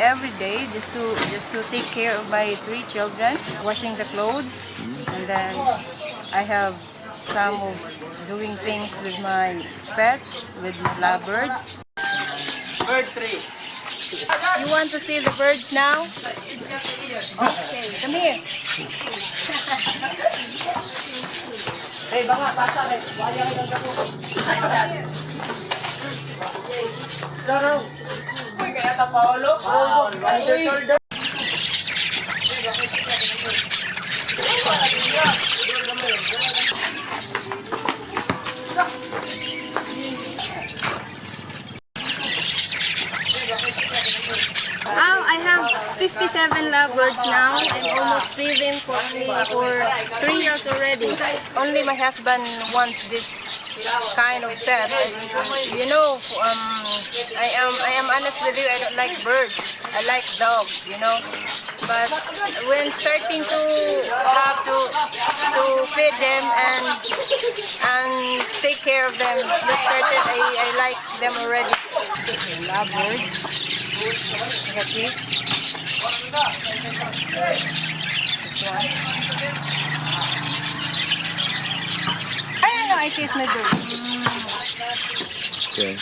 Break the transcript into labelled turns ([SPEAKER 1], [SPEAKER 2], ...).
[SPEAKER 1] every day just to take care of my 3 children, washing the clothes, and then I have some of doing things with my pet, with my lovebirds.
[SPEAKER 2] Bird 3.
[SPEAKER 1] You want to see the birds now? Okay, come here.
[SPEAKER 2] Hey, baka, basa, hey. Waya ka lang ako. Sarang. Uy, kaya ta Paolo? Paolo. Uy.
[SPEAKER 1] I have 57 lovebirds now. I'm almost breeding for 3 years already. Only my husband wants this kind of pet. You know, I am honest with you. I don't like birds. I like dogs. You know, but when starting to have to feed them and take care of them, that started. I like them already. Lovebirds. Got it. This one. I don't know, I taste my bird.
[SPEAKER 3] Okay.